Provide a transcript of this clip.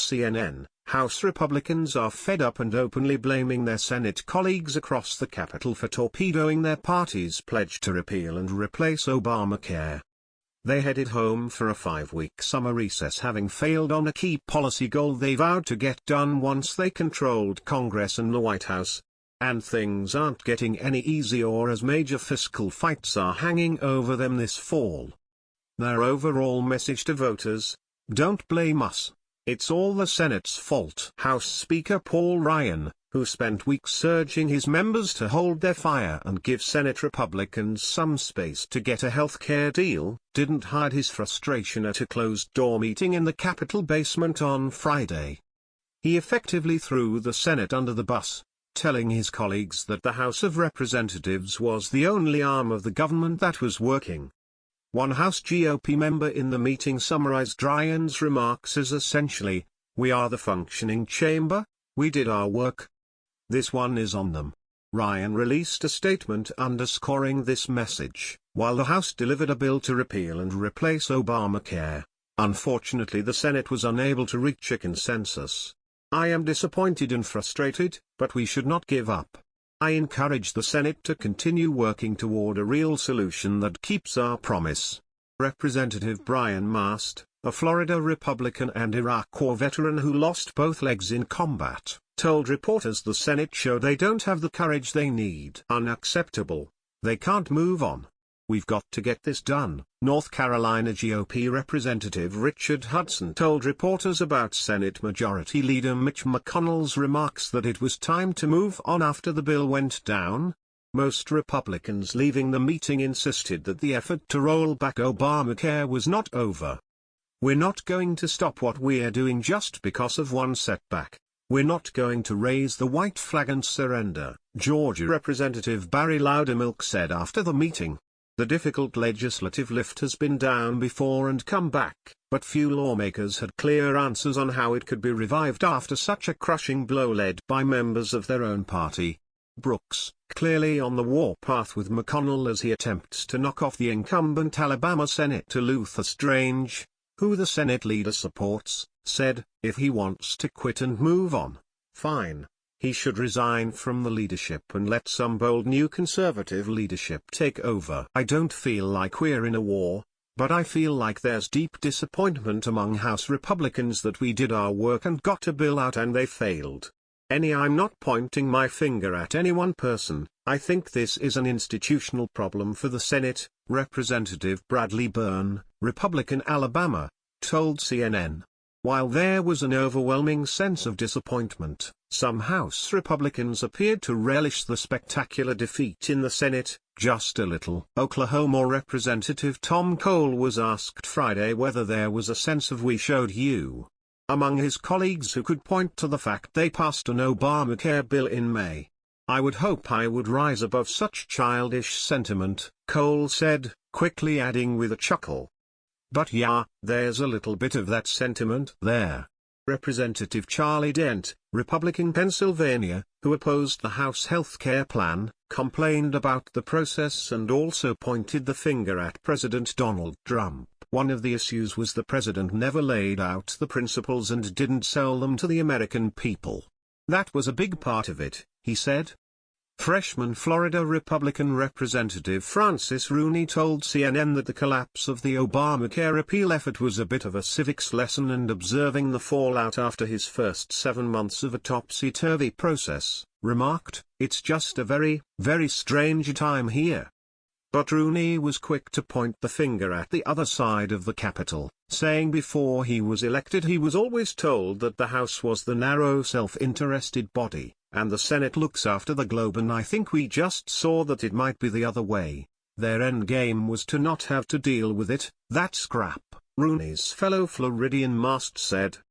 CNN, House Republicans are fed up and openly blaming their Senate colleagues across the Capitol for torpedoing their party's pledge to repeal and replace Obamacare. They headed home for a 5-week summer recess, having failed on a key policy goal they vowed to get done once they controlled Congress and the White House. And things aren't getting any easier as major fiscal fights are hanging over them this fall. Their overall message to voters: don't blame us. It's all the Senate's fault. House Speaker Paul Ryan, who spent weeks urging his members to hold their fire and give Senate Republicans some space to get a health care deal, didn't hide his frustration at a closed-door meeting in the Capitol basement on Friday. He effectively threw the Senate under the bus, telling his colleagues that the House of Representatives was the only arm of the government that was working. One House GOP member in the meeting summarized Ryan's remarks as essentially, "We are the functioning chamber, we did our work. This one is on them." Ryan released a statement underscoring this message. While the House delivered a bill to repeal and replace Obamacare, unfortunately the Senate was unable to reach a consensus. "I am disappointed and frustrated, but we should not give up. I encourage the Senate to continue working toward a real solution that keeps our promise." Representative Brian Mast, a Florida Republican and Iraq War veteran who lost both legs in combat, told reporters the Senate showed they don't have the courage they need. "Unacceptable. They can't move on. We've got to get this done," North Carolina GOP Representative Richard Hudson told reporters about Senate Majority Leader Mitch McConnell's remarks that it was time to move on after the bill went down. Most Republicans leaving the meeting insisted that the effort to roll back Obamacare was not over. "We're not going to stop what we're doing just because of one setback. We're not going to raise the white flag and surrender," Georgia Representative Barry Loudermilk said after the meeting. The difficult legislative lift has been down before and come back, but few lawmakers had clear answers on how it could be revived after such a crushing blow led by members of their own party. Brooks, clearly on the warpath with McConnell as he attempts to knock off the incumbent Alabama Senator Luther Strange, who the Senate leader supports, said, if he wants to quit and move on, fine. He should resign from the leadership and let some bold new conservative leadership take over. "I don't feel like we're in a war, but I feel like there's deep disappointment among House Republicans that we did our work and got a bill out and they failed. I'm not pointing my finger at any one person. I think this is an institutional problem for the Senate," Representative Bradley Byrne, Republican Alabama, told CNN. While there was an overwhelming sense of disappointment, some House Republicans appeared to relish the spectacular defeat in the Senate, just a little. Oklahoma Representative Tom Cole was asked Friday whether there was a sense of "we showed you" among his colleagues who could point to the fact they passed an Obamacare bill in May. "I would hope I would rise above such childish sentiment," Cole said, quickly adding with a chuckle, "But yeah, there's a little bit of that sentiment there." Representative Charlie Dent, Republican Pennsylvania, who opposed the House health care plan, complained about the process and also pointed the finger at President Donald Trump. "One of the issues was the president never laid out the principles and didn't sell them to the American people. That was a big part of it," he said. Freshman Florida Republican Representative Francis Rooney told CNN that the collapse of the Obamacare repeal effort was a bit of a civics lesson and observing the fallout after his first 7 months of a topsy-turvy process, remarked, "It's just a very, very strange time here." But Rooney was quick to point the finger at the other side of the Capitol, saying before he was elected he was always told that the House was the narrow self-interested body, and the Senate looks after the globe, and I think we just saw that it might be the other way. Their end game was to not have to deal with it, that scrap, Rooney's fellow Floridian Mast said.